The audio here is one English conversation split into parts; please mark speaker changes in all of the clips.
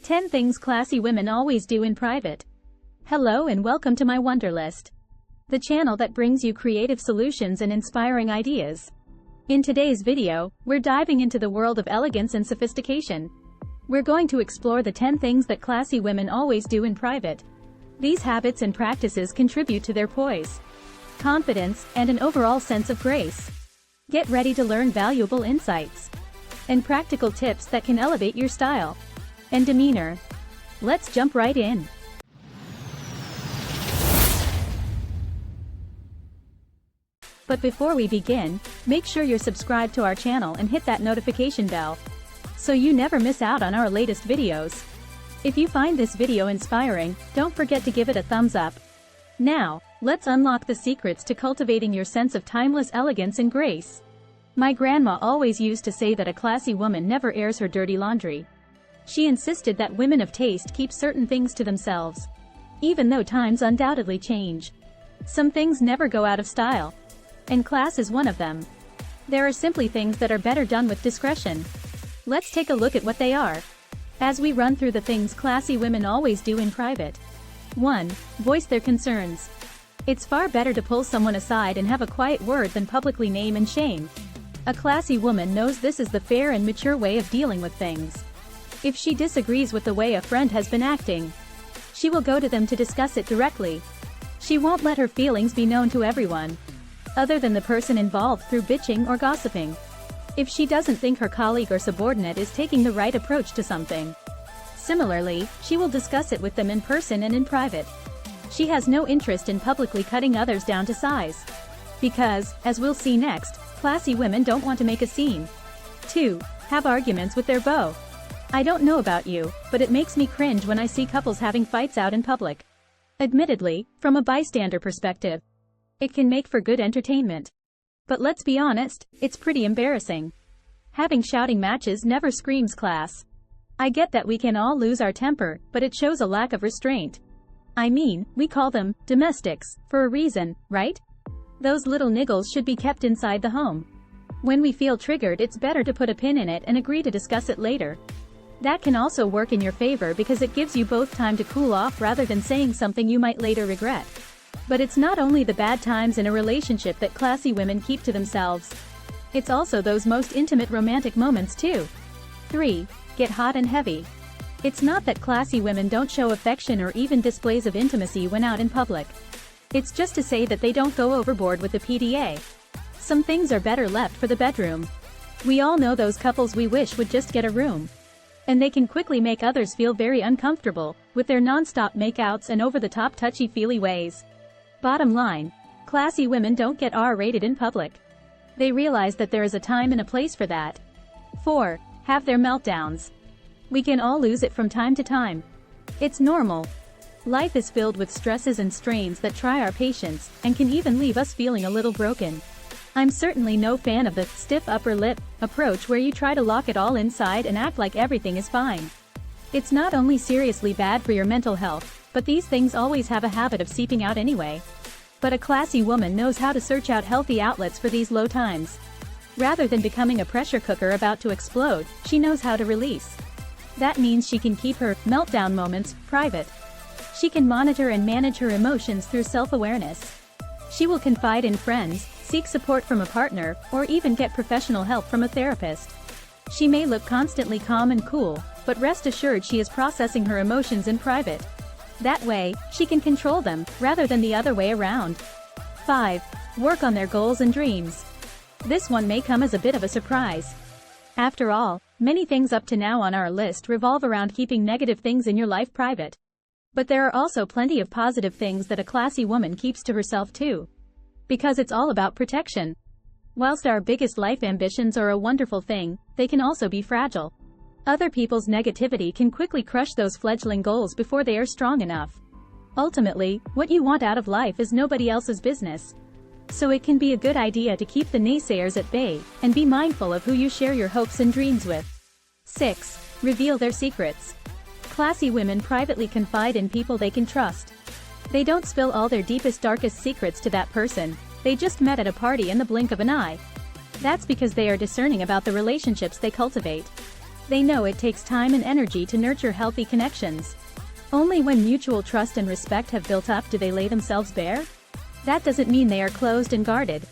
Speaker 1: 10 things classy women always do in private. Hello and welcome to my Wonderlist, the channel that brings you creative solutions and inspiring ideas. In today's video, we're diving into the world of elegance and sophistication. We're going to explore the 10 things that classy women always do in private. These habits and practices contribute to their poise, confidence, and an overall sense of grace. Get ready to learn valuable insights and practical tips that can elevate your style and demeanor. Let's jump right in. But before we begin, make sure you're subscribed to our channel and hit that notification bell, so you never miss out on our latest videos. If you find this video inspiring, don't forget to give it a thumbs up. Now, let's unlock the secrets to cultivating your sense of timeless elegance and grace. My grandma always used to say that a classy woman never airs her dirty laundry. She insisted that women of taste keep certain things to themselves, even though times undoubtedly change. Some things never go out of style, and class is one of them. There are simply things that are better done with discretion. Let's take a look at what they are, as we run through the things classy women always do in private. 1. Voice their concerns. It's far better to pull someone aside and have a quiet word than publicly name and shame. A classy woman knows this is the fair and mature way of dealing with things. If she disagrees with the way a friend has been acting, she will go to them to discuss it directly. She won't let her feelings be known to everyone, other than the person involved, through bitching or gossiping. If she doesn't think her colleague or subordinate is taking the right approach to something, similarly, she will discuss it with them in person and in private. She has no interest in publicly cutting others down to size, because, as we'll see next, classy women don't want to make a scene. 2. Have arguments with their beau. I don't know about you, but it makes me cringe when I see couples having fights out in public. Admittedly, from a bystander perspective, it can make for good entertainment. But let's be honest, it's pretty embarrassing. Having shouting matches never screams class. I get that we can all lose our temper, but it shows a lack of restraint. I mean, we call them domestics for a reason, right? Those little niggles should be kept inside the home. When we feel triggered, it's better to put a pin in it and agree to discuss it later. That can also work in your favor because it gives you both time to cool off rather than saying something you might later regret. But it's not only the bad times in a relationship that classy women keep to themselves. It's also those most intimate romantic moments too. 3. Get hot and heavy. It's not that classy women don't show affection or even displays of intimacy when out in public. It's just to say that they don't go overboard with the PDA. Some things are better left for the bedroom. We all know those couples we wish would just get a room, and they can quickly make others feel very uncomfortable with their non-stop makeouts and over-the-top touchy-feely ways. Bottom line, classy women don't get R-rated in public. They realize that there is a time and a place for that. 4. Have their meltdowns. We can all lose it from time to time. It's normal. Life is filled with stresses and strains that try our patience, and can even leave us feeling a little broken. I'm certainly no fan of the stiff upper lip approach where you try to lock it all inside and act like everything is fine. It's not only seriously bad for your mental health, but these things always have a habit of seeping out anyway. But a classy woman knows how to search out healthy outlets for these low times. Rather than becoming a pressure cooker about to explode, she knows how to release. That means she can keep her meltdown moments private. She can monitor and manage her emotions through self-awareness. She will confide in friends, seek support from a partner, or even get professional help from a therapist. She may look constantly calm and cool, but rest assured she is processing her emotions in private. That way, she can control them, rather than the other way around. 5. Work on their goals and dreams. This one may come as a bit of a surprise. After all, many things up to now on our list revolve around keeping negative things in your life private. But there are also plenty of positive things that a classy woman keeps to herself too. Because it's all about protection. Whilst our biggest life ambitions are a wonderful thing, they can also be fragile. Other people's negativity can quickly crush those fledgling goals before they are strong enough. Ultimately, what you want out of life is nobody else's business. So it can be a good idea to keep the naysayers at bay, and be mindful of who you share your hopes and dreams with. 6. Reveal their secrets. Classy women privately confide in people they can trust. They don't spill all their deepest, darkest secrets to that person they just met at a party in the blink of an eye. That's because they are discerning about the relationships they cultivate. They know it takes time and energy to nurture healthy connections. Only when mutual trust and respect have built up do they lay themselves bare. That doesn't mean they are closed and guarded.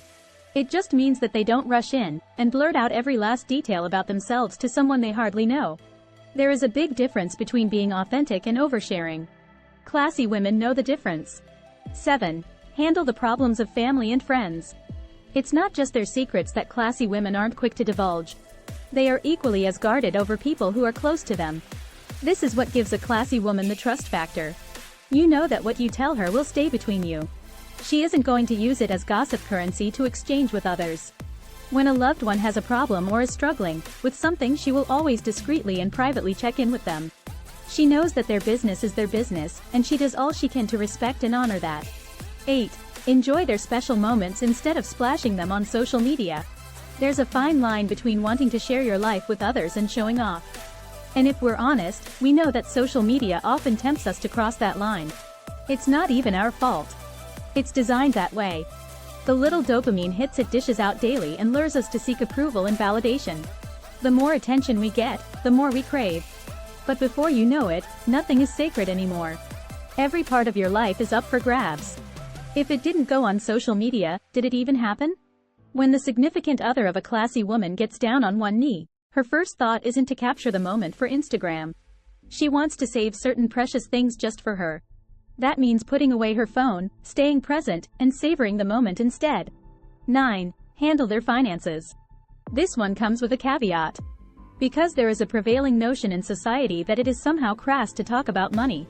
Speaker 1: It just means that they don't rush in and blurt out every last detail about themselves to someone they hardly know. There is a big difference between being authentic and oversharing. Classy women know the difference. 7. Handle the problems of family and friends. It's not just their secrets that classy women aren't quick to divulge. They are equally as guarded over people who are close to them. This is what gives a classy woman the trust factor. You know that what you tell her will stay between you. She isn't going to use it as gossip currency to exchange with others. When a loved one has a problem or is struggling with something, she will always discreetly and privately check in with them. She knows that their business is their business, and she does all she can to respect and honor that. 8. Enjoy their special moments instead of splashing them on social media. There's a fine line between wanting to share your life with others and showing off. And if we're honest, we know that social media often tempts us to cross that line. It's not even our fault. It's designed that way. The little dopamine hits it dishes out daily and lures us to seek approval and validation. The more attention we get, the more we crave. But before you know it, nothing is sacred anymore. Every part of your life is up for grabs. If it didn't go on social media, did it even happen? When the significant other of a classy woman gets down on one knee, her first thought isn't to capture the moment for Instagram. She wants to save certain precious things just for her. That means putting away her phone, staying present, and savoring the moment instead. 9. Handle their finances. This one comes with a caveat. Because there is a prevailing notion in society that it is somehow crass to talk about money.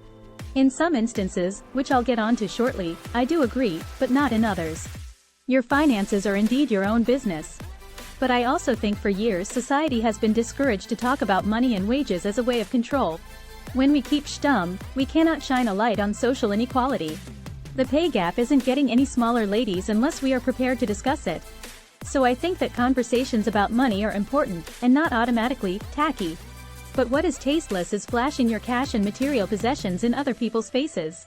Speaker 1: In some instances, which I'll get onto shortly, I do agree, but not in others. Your finances are indeed your own business. But I also think for years society has been discouraged to talk about money and wages as a way of control. When we keep stum, we cannot shine a light on social inequality. The pay gap isn't getting any smaller, ladies, unless we are prepared to discuss it. So I think that conversations about money are important, and not automatically tacky. But what is tasteless is flashing your cash and material possessions in other people's faces.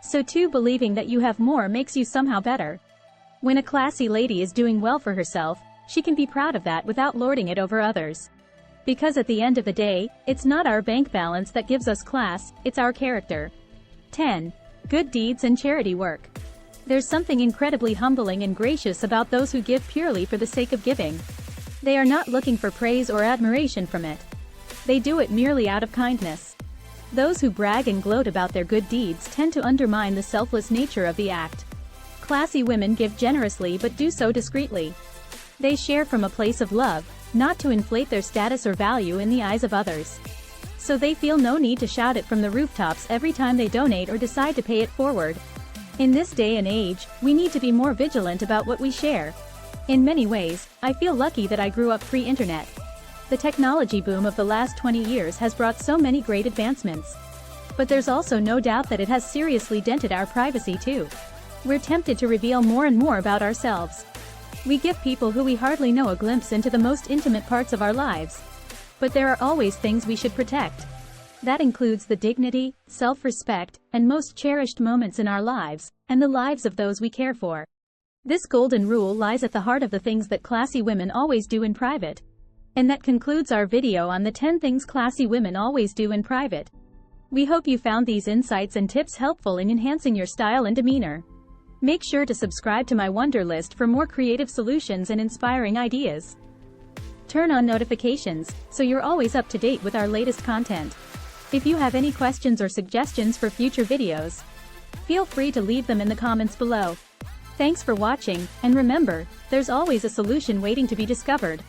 Speaker 1: So too, believing that you have more makes you somehow better. When a classy lady is doing well for herself, she can be proud of that without lording it over others. Because at the end of the day, it's not our bank balance that gives us class, it's our character. 10. Good deeds and charity work. There's something incredibly humbling and gracious about those who give purely for the sake of giving. They are not looking for praise or admiration from it. They do it merely out of kindness. Those who brag and gloat about their good deeds tend to undermine the selfless nature of the act. Classy women give generously but do so discreetly. They share from a place of love, not to inflate their status or value in the eyes of others. So they feel no need to shout it from the rooftops every time they donate or decide to pay it forward. In this day and age, we need to be more vigilant about what we share. In many ways, I feel lucky that I grew up pre-internet. The technology boom of the last 20 years has brought so many great advancements. But there's also no doubt that it has seriously dented our privacy too. We're tempted to reveal more and more about ourselves. We give people who we hardly know a glimpse into the most intimate parts of our lives. But there are always things we should protect. That includes the dignity, self-respect, and most cherished moments in our lives, and the lives of those we care for. This golden rule lies at the heart of the things that classy women always do in private. And that concludes our video on the 10 things classy women always do in private. We hope you found these insights and tips helpful in enhancing your style and demeanor. Make sure to subscribe to my Wonder List for more creative solutions and inspiring ideas. Turn on notifications, so you're always up to date with our latest content. If you have any questions or suggestions for future videos, feel free to leave them in the comments below. Thanks for watching, and remember, there's always a solution waiting to be discovered.